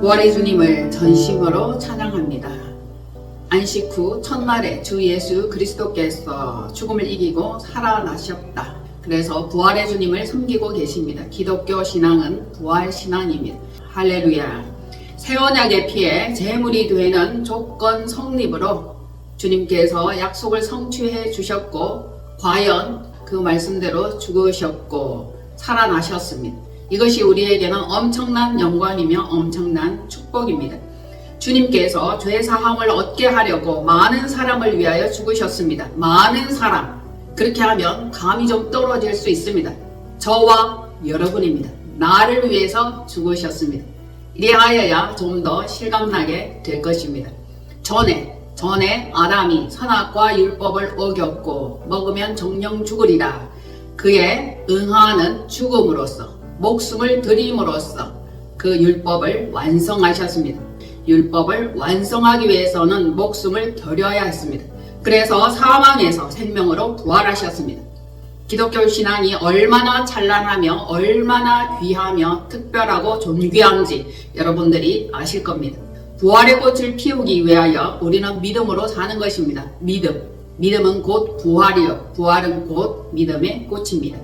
부활의 주님을 전심으로 찬양합니다. 안식 후 첫날에 주 예수 그리스도께서 죽음을 이기고 살아나셨다. 그래서 부활의 주님을 섬기고 계십니다. 기독교 신앙은 부활 신앙입니다. 할렐루야. 새 언약의 피에 제물이 되는 조건 성립으로 주님께서 약속을 성취해 주셨고 과연 그 말씀대로 죽으셨고 살아나셨습니다. 이것이 우리에게는 엄청난 영광이며 엄청난 축복입니다. 주님께서 죄사함을 얻게 하려고 많은 사람을 위하여 죽으셨습니다. 많은 사람. 그렇게 하면 감이 좀 떨어질 수 있습니다. 저와 여러분입니다. 나를 위해서 죽으셨습니다. 이리하여야 좀 더 실감나게 될 것입니다. 전에 아담이 선악과 율법을 어겼고 먹으면 정령 죽으리라. 그에 응하는 죽음으로써 목숨을 드림으로써 그 율법을 완성하셨습니다. 율법을 완성하기 위해서는 목숨을 드려야 했습니다. 그래서 사망에서 생명으로 부활하셨습니다. 기독교 신앙이 얼마나 찬란하며 얼마나 귀하며 특별하고 존귀한지 여러분들이 아실 겁니다. 부활의 꽃을 피우기 위하여 우리는 믿음으로 사는 것입니다. 믿음은 곧 부활이요. 부활은 곧 믿음의 꽃입니다.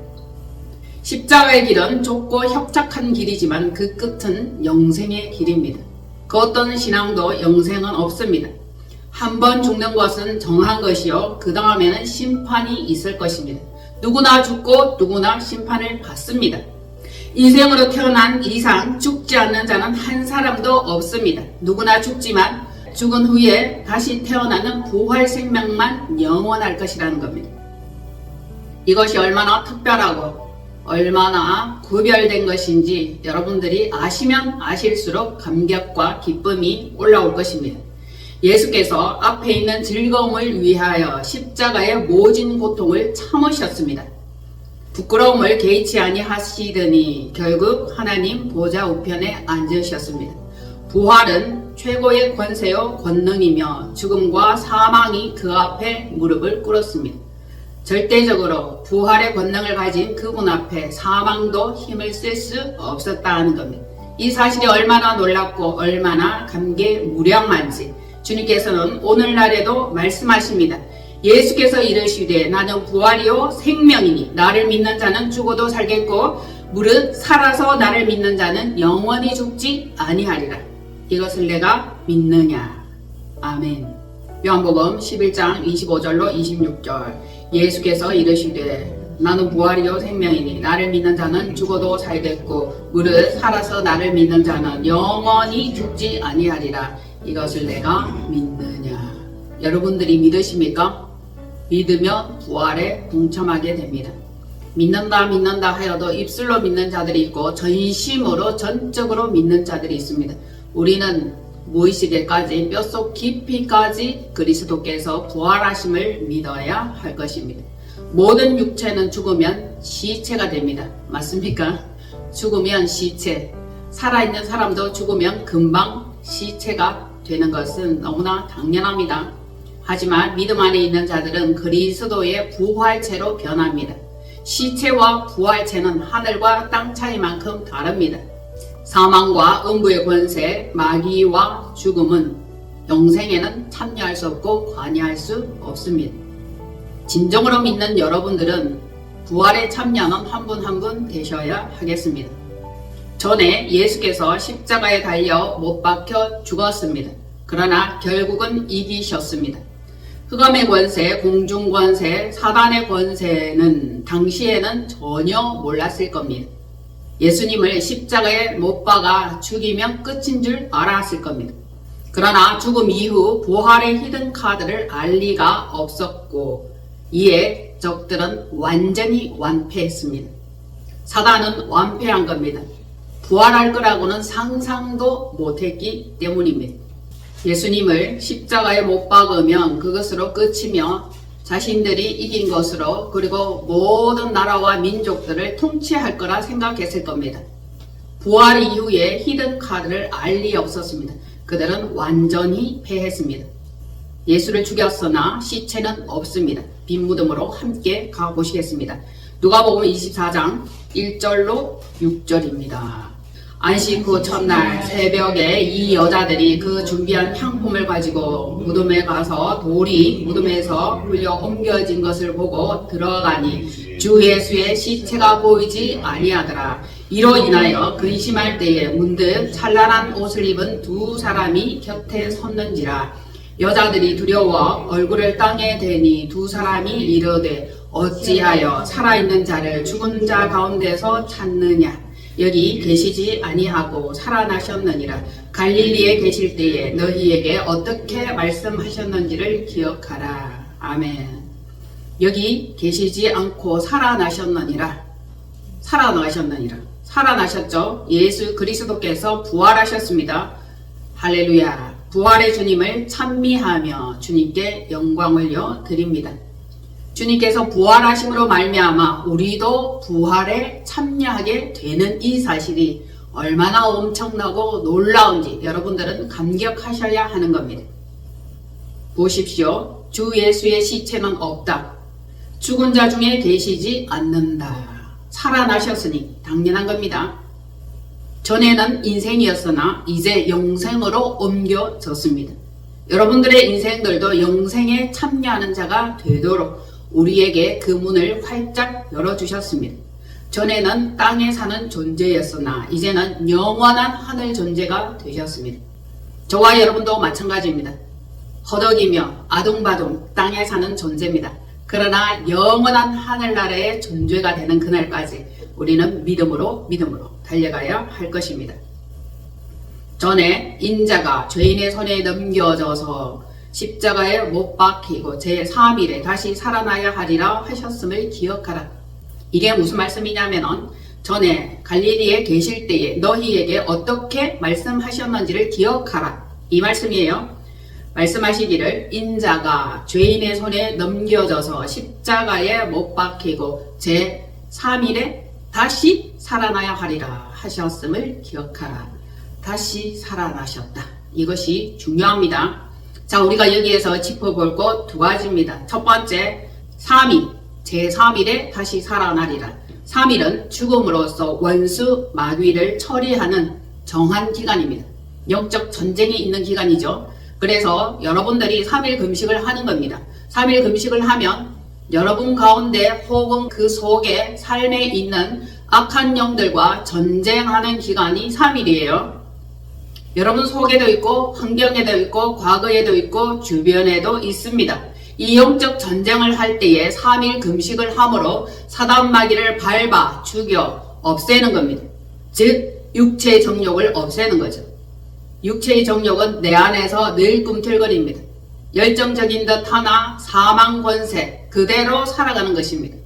십자가의 길은 좁고 협착한 길이지만 그 끝은 영생의 길입니다. 그 어떤 신앙도 영생은 없습니다. 한 번 죽는 것은 정한 것이요. 그 다음에는 심판이 있을 것입니다. 누구나 죽고 누구나 심판을 받습니다. 인생으로 태어난 이상 죽지 않는 자는 한 사람도 없습니다. 누구나 죽지만 죽은 후에 다시 태어나는 부활 생명만 영원할 것이라는 겁니다. 이것이 얼마나 특별하고 얼마나 구별된 것인지 여러분들이 아시면 아실수록 감격과 기쁨이 올라올 것입니다. 예수께서 앞에 있는 즐거움을 위하여 십자가의 모진 고통을 참으셨습니다. 부끄러움을 개의치 아니하시더니 결국 하나님 보좌 우편에 앉으셨습니다. 부활은 최고의 권세요 권능이며 죽음과 사망이 그 앞에 무릎을 꿇었습니다. 절대적으로 부활의 권능을 가진 그분 앞에 사망도 힘을 쓸 수 없었다는 겁니다. 이 사실이 얼마나 놀랍고 얼마나 감개무량한지 주님께서는 오늘날에도 말씀하십니다. 예수께서 이르시되 나는 부활이요 생명이니 나를 믿는 자는 죽어도 살겠고 무릇 살아서 나를 믿는 자는 영원히 죽지 아니하리라. 이것을 내가 믿느냐. 아멘. 요한복음 11장 25절로 26절. 예수께서 이르시되 나는 부활이요 생명이니 나를 믿는 자는 죽어도 살겠고 무릇 살아서 나를 믿는 자는 영원히 죽지 아니하리라. 이것을 내가 믿느냐. 여러분들이 믿으십니까? 믿으면 부활에 동참하게 됩니다. 믿는다 하여도 입술로 믿는 자들이 있고 전심으로 전적으로 믿는 자들이 있습니다. 우리는 무의식에까지 뼛속 깊이까지 그리스도께서 부활하심을 믿어야 할 것입니다. 모든 육체는 죽으면 시체가 됩니다. 맞습니까? 죽으면 시체, 살아있는 사람도 죽으면 금방 시체가 되는 것은 너무나 당연합니다. 하지만 믿음 안에 있는 자들은 그리스도의 부활체로 변합니다. 시체와 부활체는 하늘과 땅 차이만큼 다릅니다. 사망과 음부의 권세, 마귀와 죽음은 영생에는 참여할 수 없고 관여할 수 없습니다. 진정으로 믿는 여러분들은 부활에 참여하는 한 분 한 분 되셔야 하겠습니다. 전에 예수께서 십자가에 달려 못 박혀 죽었습니다. 그러나 결국은 이기셨습니다. 흑암의 권세, 공중 권세, 사단의 권세는 당시에는 전혀 몰랐을 겁니다. 예수님을 십자가에 못 박아 죽이면 끝인 줄 알았을 겁니다. 그러나 죽음 이후 부활의 히든 카드를 알 리가 없었고 이에 적들은 완전히 완패했습니다. 사단은 완패한 겁니다. 부활할 거라고는 상상도 못했기 때문입니다. 예수님을 십자가에 못 박으면 그것으로 끝이며 자신들이 이긴 것으로 그리고 모든 나라와 민족들을 통치할 거라 생각했을 겁니다. 부활 이후에 히든 카드를 알 리 없었습니다. 그들은 완전히 패했습니다. 예수를 죽였으나 시체는 없습니다. 빈 무덤으로 함께 가보시겠습니다. 누가복음 24장 1절로 6절입니다. 안식 후 첫날 새벽에 이 여자들이 그 준비한 향품을 가지고 무덤에 가서 돌이 무덤에서 흘려 옮겨진 것을 보고 들어가니 주 예수의 시체가 보이지 아니하더라. 이로 인하여 근심할 때에 문득 찬란한 옷을 입은 두 사람이 곁에 섰는지라. 여자들이 두려워 얼굴을 땅에 대니 두 사람이 이르되 어찌하여 살아있는 자를 죽은 자 가운데서 찾느냐. 여기 계시지 아니하고 살아나셨느니라. 갈릴리에 계실 때에 너희에게 어떻게 말씀하셨는지를 기억하라. 아멘. 여기 계시지 않고 살아나셨느니라. 살아나셨죠. 예수 그리스도께서 부활하셨습니다. 할렐루야. 부활의 주님을 찬미하며 주님께 영광을 드립니다. 주님께서 부활하심으로 말미암아 우리도 부활에 참여하게 되는 이 사실이 얼마나 엄청나고 놀라운지 여러분들은 감격하셔야 하는 겁니다. 보십시오. 주 예수의 시체는 없다. 죽은 자 중에 계시지 않는다. 살아나셨으니 당연한 겁니다. 전에는 인생이었으나 이제 영생으로 옮겨졌습니다. 여러분들의 인생들도 영생에 참여하는 자가 되도록 우리에게 그 문을 활짝 열어주셨습니다. 전에는 땅에 사는 존재였으나 이제는 영원한 하늘 존재가 되셨습니다. 저와 여러분도 마찬가지입니다. 허덕이며 아둥바둥 땅에 사는 존재입니다. 그러나 영원한 하늘나라의 존재가 되는 그날까지 우리는 믿음으로 달려가야 할 것입니다. 전에 인자가 죄인의 손에 넘겨져서 십자가에 못 박히고 제3일에 다시 살아나야 하리라 하셨음을 기억하라. 이게 무슨 말씀이냐면은 전에 갈릴리에 계실 때에 너희에게 어떻게 말씀하셨는지를 기억하라. 이 말씀이에요. 말씀하시기를 인자가 죄인의 손에 넘겨져서 십자가에 못 박히고 제3일에 다시 살아나야 하리라 하셨음을 기억하라. 다시 살아나셨다. 이것이 중요합니다. 자, 우리가 여기에서 짚어볼 것 두 가지입니다. 첫 번째, 3일, 제3일에 다시 살아나리라. 3일은 죽음으로써 원수 마귀를 처리하는 정한 기간입니다. 영적 전쟁이 있는 기간이죠. 그래서 여러분들이 3일 금식을 하는 겁니다. 3일 금식을 하면 여러분 가운데 혹은 그 속에 삶에 있는 악한 영들과 전쟁하는 기간이 3일이에요. 여러분 속에도 있고 환경에도 있고 과거에도 있고 주변에도 있습니다. 이 영적 전쟁을 할 때에 3일 금식을 함으로 사단 마귀를 밟아 죽여 없애는 겁니다. 즉 육체의 정욕을 없애는 거죠. 육체의 정욕은 내 안에서 늘 꿈틀거립니다. 열정적인 듯 하나 사망 권세 그대로 살아가는 것입니다.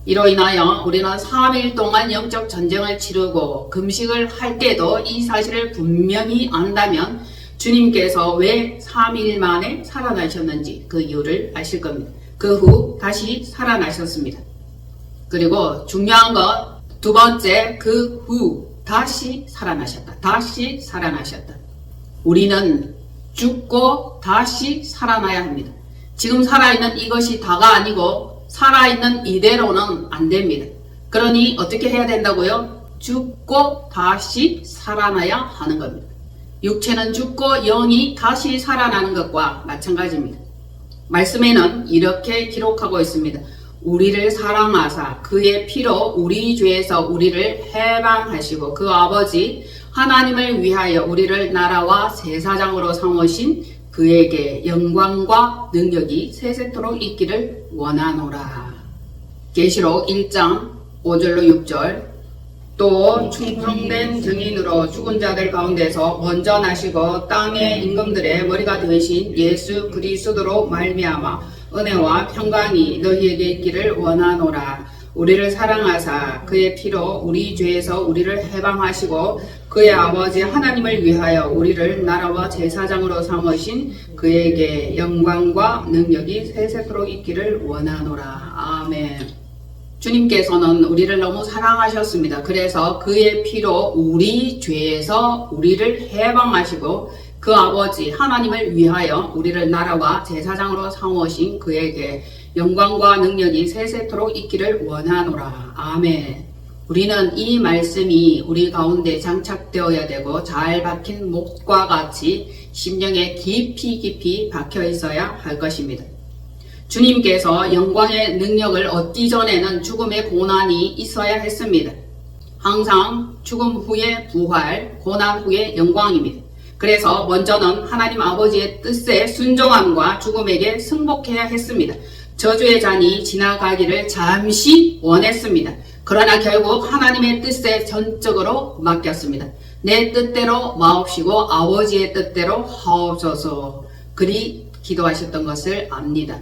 이로 인하여 우리는 3일 동안 영적 전쟁을 치르고 금식을 할 때도 이 사실을 분명히 안다면 주님께서 왜 3일 만에 살아나셨는지 그 이유를 아실 겁니다. 그 후 다시 살아나셨습니다. 그리고 중요한 것 두 번째, 그 후 다시 살아나셨다. 다시 살아나셨다. 우리는 죽고 다시 살아나야 합니다. 지금 살아있는 이것이 다가 아니고 살아있는 이대로는 안 됩니다. 그러니 어떻게 해야 된다고요? 죽고 다시 살아나야 하는 겁니다. 육체는 죽고 영이 다시 살아나는 것과 마찬가지입니다. 말씀에는 이렇게 기록하고 있습니다. 우리를 사랑하사 그의 피로 우리 죄에서 우리를 해방하시고 그 아버지 하나님을 위하여 우리를 나라와 제사장으로 삼으신 그에게 영광과 능력이 세세토록 있기를 원하노라. 계시록 1장 5절로 6절. 또 충성된 증인으로 죽은 자들 가운데서 먼저 나시고 땅의 임금들의 머리가 되신 예수 그리스도로 말미암아 은혜와 평강이 너희에게 있기를 원하노라. 우리를 사랑하사 그의 피로 우리 죄에서 우리를 해방하시고 그의 아버지 하나님을 위하여 우리를 나라와 제사장으로 삼으신 그에게 영광과 능력이 세세토록 있기를 원하노라. 아멘. 주님께서는 우리를 너무 사랑하셨습니다. 그래서 그의 피로 우리 죄에서 우리를 해방하시고 그 아버지 하나님을 위하여 우리를 나라와 제사장으로 삼으신 그에게 영광과 능력이 세세토록 있기를 원하노라. 아멘. 우리는 이 말씀이 우리 가운데 장착되어야 되고 잘 박힌 못과 같이 심령에 깊이 박혀 있어야 할 것입니다. 주님께서 영광의 능력을 얻기 전에는 죽음의 고난이 있어야 했습니다. 항상 죽음 후에 부활, 고난 후에 영광입니다. 그래서 먼저는 하나님 아버지의 뜻에 순종함과 죽음에게 승복해야 했습니다. 저주의 잔이 지나가기를 잠시 원했습니다. 그러나 결국 하나님의 뜻에 전적으로 맡겼습니다. 내 뜻대로 마옵시고 아버지의 뜻대로 하옵소서. 그리 기도하셨던 것을 압니다.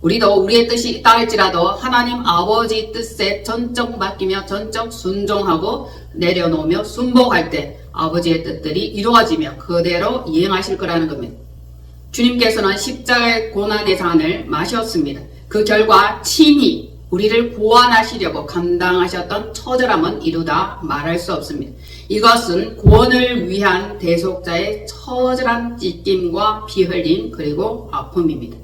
우리도 우리의 뜻이 있다 할지라도 하나님 아버지 뜻에 전적 맡기며 전적 순종하고 내려놓으며 순복할 때 아버지의 뜻들이 이루어지며 그대로 이행하실 거라는 겁니다. 주님께서는 십자가의 고난의 잔을 마셨습니다. 그 결과 친히 우리를 구원하시려고 감당하셨던 처절함은 이루다 말할 수 없습니다. 이것은 구원을 위한 대속자의 처절한 찢김과 피 흘림 그리고 아픔입니다.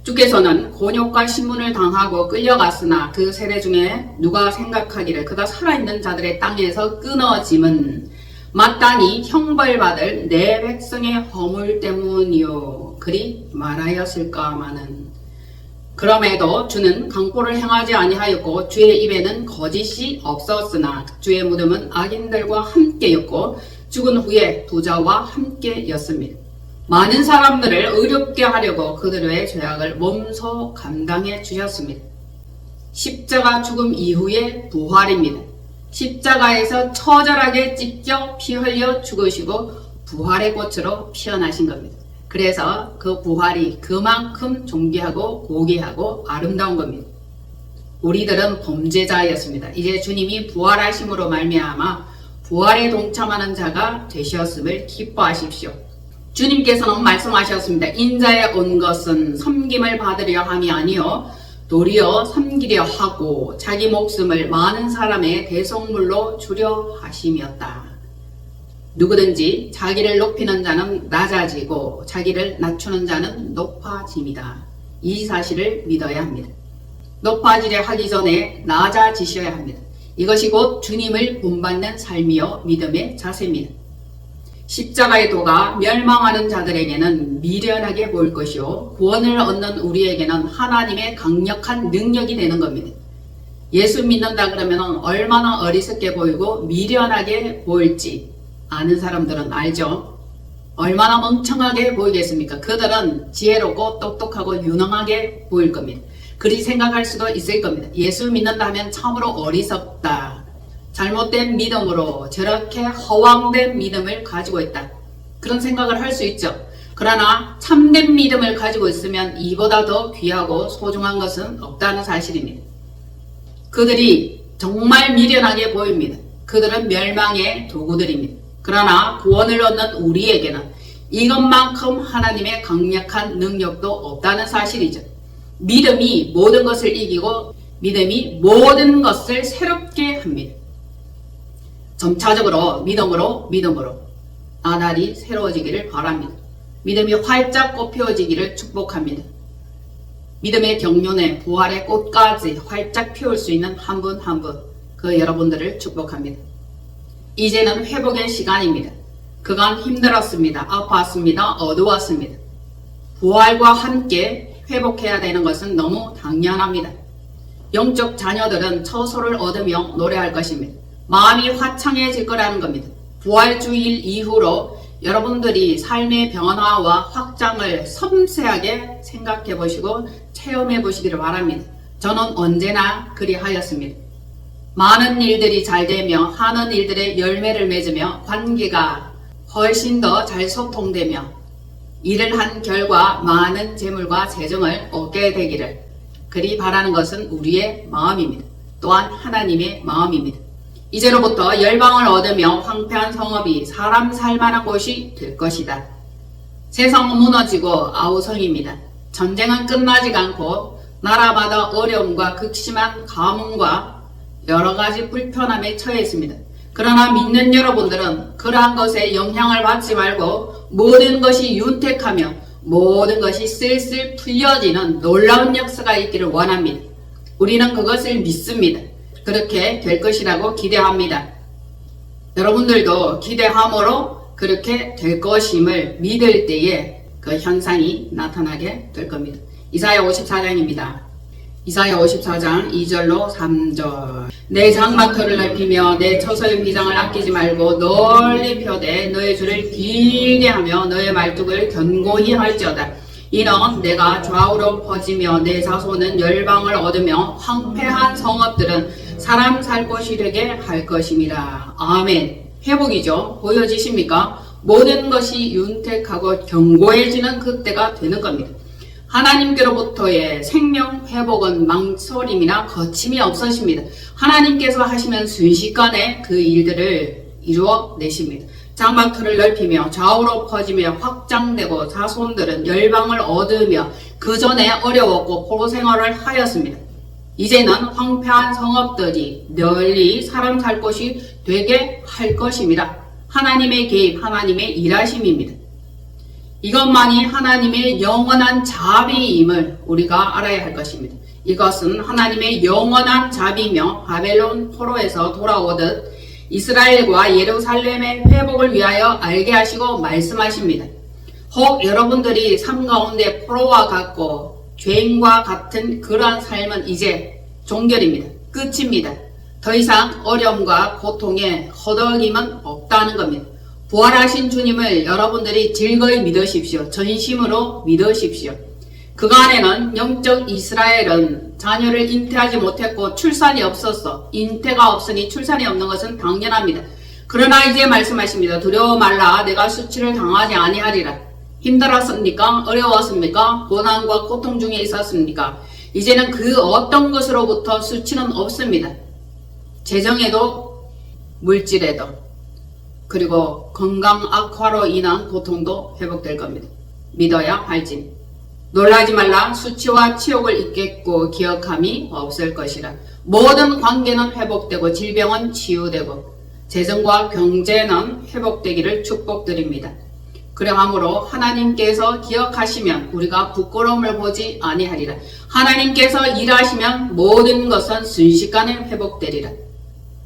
주께서는 곤욕과 신문을 당하고 끌려갔으나 그 세대 중에 누가 생각하기를 그가 살아있는 자들의 땅에서 끊어짐은 마땅히 형벌받을 내 백성의 허물 때문이요 그리 말하였을까마는. 그럼에도 주는 강포를 행하지 아니하였고 주의 입에는 거짓이 없었으나 주의 무덤은 악인들과 함께였고 죽은 후에 부자와 함께였습니다. 많은 사람들을 의롭게 하려고 그들의 죄악을 몸소 감당해 주셨습니다. 십자가 죽음 이후의 부활입니다. 십자가에서 처절하게 찢겨 피 흘려 죽으시고 부활의 꽃으로 피어나신 겁니다. 그래서 그 부활이 그만큼 존귀하고 고귀하고 아름다운 겁니다. 우리들은 범죄자였습니다. 이제 주님이 부활하심으로 말미암아 부활에 동참하는 자가 되셨음을 기뻐하십시오. 주님께서는 말씀하셨습니다. 인자에 온 것은 섬김을 받으려 함이 아니요 도리어 섬기려 하고 자기 목숨을 많은 사람의 대속물로 주려 하심이었다. 누구든지 자기를 높이는 자는 낮아지고 자기를 낮추는 자는 높아짐이다. 이 사실을 믿어야 합니다. 높아지려 하기 전에 낮아지셔야 합니다. 이것이 곧 주님을 본받는 삶이요 믿음의 자세입니다. 십자가의 도가 멸망하는 자들에게는 미련하게 보일 것이요 구원을 얻는 우리에게는 하나님의 강력한 능력이 되는 겁니다. 예수 믿는다 그러면 얼마나 어리석게 보이고 미련하게 보일지 아는 사람들은 알죠. 얼마나 멍청하게 보이겠습니까? 그들은 지혜롭고 똑똑하고 유능하게 보일 겁니다. 그리 생각할 수도 있을 겁니다. 예수 믿는다 하면 참으로 어리석다. 잘못된 믿음으로 저렇게 허황된 믿음을 가지고 있다. 그런 생각을 할 수 있죠. 그러나 참된 믿음을 가지고 있으면 이보다 더 귀하고 소중한 것은 없다는 사실입니다. 그들이 정말 미련하게 보입니다. 그들은 멸망의 도구들입니다. 그러나 구원을 얻는 우리에게는 이것만큼 하나님의 강력한 능력도 없다는 사실이죠. 믿음이 모든 것을 이기고 믿음이 모든 것을 새롭게 합니다. 점차적으로 믿음으로 나날이 새로워지기를 바랍니다. 믿음이 활짝 꽃피워지기를 축복합니다. 믿음의 경륜에 부활의 꽃까지 활짝 피울 수 있는 한 분 한 분 그 여러분들을 축복합니다. 이제는 회복의 시간입니다. 그간 힘들었습니다. 아팠습니다. 어두웠습니다. 부활과 함께 회복해야 되는 것은 너무 당연합니다. 영적 자녀들은 처소를 얻으며 노래할 것입니다. 마음이 화창해질 거라는 겁니다. 부활주일 이후로 여러분들이 삶의 변화와 확장을 섬세하게 생각해 보시고 체험해 보시기를 바랍니다. 저는 언제나 그리하였습니다. 많은 일들이 잘 되며 하는 일들의 열매를 맺으며 관계가 훨씬 더 잘 소통되며 일을 한 결과 많은 재물과 재정을 얻게 되기를 그리 바라는 것은 우리의 마음입니다. 또한 하나님의 마음입니다. 이제로부터 열방을 얻으며 황폐한 성읍이 사람 살만한 곳이 될 것이다. 세상은 무너지고 아우성입니다. 전쟁은 끝나지가 않고 나라마다 어려움과 극심한 가뭄과 여러가지 불편함에 처해 있습니다. 그러나 믿는 여러분들은 그러한 것에 영향을 받지 말고 모든 것이 윤택하며 모든 것이 쓸쓸 풀려지는 놀라운 역사가 있기를 원합니다. 우리는 그것을 믿습니다. 그렇게 될 것이라고 기대합니다. 여러분들도 기대함으로 그렇게 될 것임을 믿을 때에 그 현상이 나타나게 될 겁니다. 이사야 54장입니다. 이사야 54장 2절로 3절. 내 장막터를 넓히며 내 처소의 휘장을 아끼지 말고 널리 펴되 너의 줄을 길게 하며 너의 말뚝을 견고히 할지어다. 이는 내가 좌우로 퍼지며 내 자손은 열방을 얻으며 황폐한 성읍들은 사람 살 곳이 되게 할 것임이라. 아멘. 회복이죠. 보여지십니까? 모든 것이 윤택하고 견고해지는 그때가 되는 겁니다. 하나님께로부터의 생명 회복은 망설임이나 거침이 없으십니다. 하나님께서 하시면 순식간에 그 일들을 이루어 내십니다. 장막터를 넓히며 좌우로 퍼지며 확장되고 자손들은 열방을 얻으며 그 전에 어려웠고 포로 생활을 하였습니다. 이제는 황폐한 성읍들이 널리 사람 살 곳이 되게 할 것입니다. 하나님의 개입, 하나님의 일하심입니다. 이것만이 하나님의 영원한 자비임을 우리가 알아야 할 것입니다. 이것은 하나님의 영원한 자비며 바벨론 포로에서 돌아오듯 이스라엘과 예루살렘의 회복을 위하여 알게 하시고 말씀하십니다. 혹 여러분들이 삶 가운데 포로와 같고 죄인과 같은 그러한 삶은 이제 종결입니다. 끝입니다. 더 이상 어려움과 고통에 허덕임은 없다는 겁니다. 부활하신 주님을 여러분들이 즐거이 믿으십시오. 전심으로 믿으십시오. 그간에는 영적 이스라엘은 자녀를 잉태하지 못했고 출산이 없었어. 잉태가 없으니 출산이 없는 것은 당연합니다. 그러나 이제 말씀하십니다. 두려워 말라. 내가 수치를 당하지 아니하리라. 힘들었습니까? 어려웠습니까? 고난과 고통 중에 있었습니까? 이제는 그 어떤 것으로부터 수치는 없습니다. 재정에도 물질에도 그리고 건강 악화로 인한 고통도 회복될 겁니다. 믿어야 할지. 놀라지 말라. 수치와 치욕을 잊겠고 기억함이 없을 것이라. 모든 관계는 회복되고 질병은 치유되고 재정과 경제는 회복되기를 축복드립니다. 그러므로 하나님께서 기억하시면 우리가 부끄러움을 보지 아니하리라. 하나님께서 일하시면 모든 것은 순식간에 회복되리라.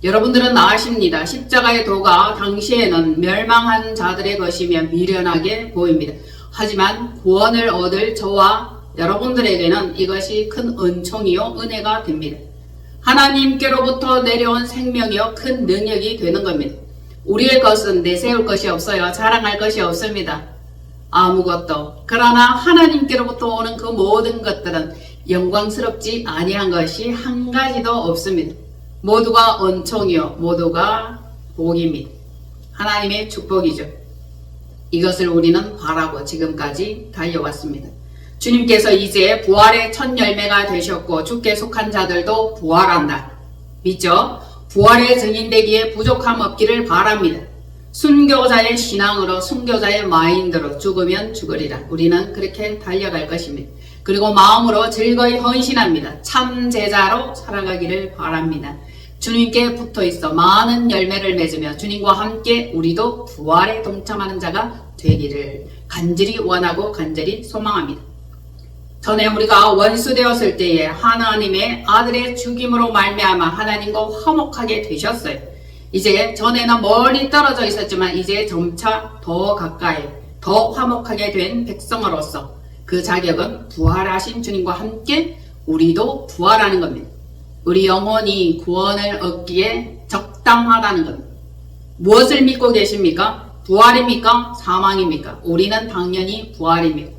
여러분들은 아십니다. 십자가의 도가 당시에는 멸망한 자들의 것이며 미련하게 보입니다. 하지만 구원을 얻을 저와 여러분들에게는 이것이 큰 은총이요 은혜가 됩니다. 하나님께로부터 내려온 생명이요 큰 능력이 되는 겁니다. 우리의 것은 내세울 것이 없어요. 자랑할 것이 없습니다. 아무것도. 그러나 하나님께로부터 오는 그 모든 것들은 영광스럽지 아니한 것이 한 가지도 없습니다. 모두가 은총이요 모두가 복입니다. 하나님의 축복이죠. 이것을 우리는 바라고 지금까지 달려왔습니다. 주님께서 이제 부활의 첫 열매가 되셨고 주께 속한 자들도 부활한다. 믿죠? 부활의 증인되기에 부족함 없기를 바랍니다. 순교자의 신앙으로 순교자의 마인드로 죽으면 죽으리라. 우리는 그렇게 달려갈 것입니다. 그리고 마음으로 즐거이 헌신합니다. 참 제자로 살아가기를 바랍니다. 주님께 붙어있어 많은 열매를 맺으며 주님과 함께 우리도 부활에 동참하는 자가 되기를 간절히 원하고 간절히 소망합니다. 전에 우리가 원수 되었을 때에 하나님의 아들의 죽임으로 말미암아 하나님과 화목하게 되셨어요. 이제 전에는 멀리 떨어져 있었지만 이제 점차 더 가까이 더 화목하게 된 백성으로서 그 자격은 부활하신 주님과 함께 우리도 부활하는 겁니다. 우리 영혼이 구원을 얻기에 적당하다는 겁니다. 무엇을 믿고 계십니까? 부활입니까? 사망입니까? 우리는 당연히 부활입니다.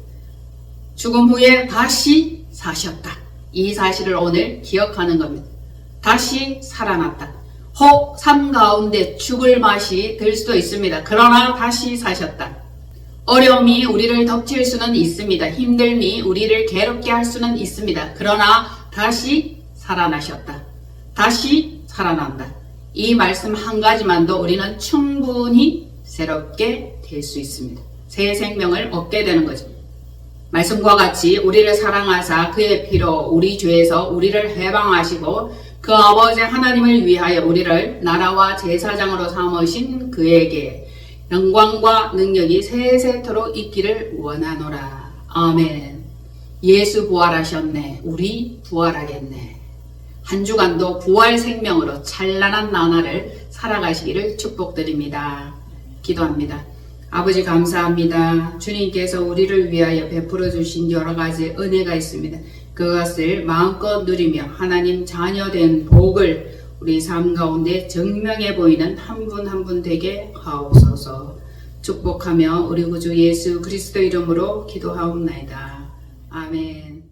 죽음 후에 다시 사셨다. 이 사실을 오늘 기억하는 겁니다. 다시 살아났다. 혹 삶 가운데 죽을 맛이 들 수도 있습니다. 그러나 다시 사셨다. 어려움이 우리를 덮칠 수는 있습니다. 힘듦이 우리를 괴롭게 할 수는 있습니다. 그러나 다시 살아나셨다. 다시 살아난다. 이 말씀 한 가지만도 우리는 충분히 새롭게 될 수 있습니다. 새 생명을 얻게 되는 거죠. 말씀과 같이 우리를 사랑하사 그의 피로 우리 죄에서 우리를 해방하시고 그 아버지 하나님을 위하여 우리를 나라와 제사장으로 삼으신 그에게 영광과 능력이 세세토록 있기를 원하노라. 아멘. 예수 부활하셨네. 우리 부활하겠네. 한 주간도 부활 생명으로 찬란한 나날을 살아가시기를 축복드립니다. 기도합니다. 아버지 감사합니다. 주님께서 우리를 위하여 베풀어 주신 여러 가지 은혜가 있습니다. 그것을 마음껏 누리며 하나님 자녀된 복을 우리 삶 가운데 증명해 보이는 한 분 한 분 되게 하옵소서. 축복하며 우리 구주 예수 그리스도 이름으로 기도하옵나이다. 아멘.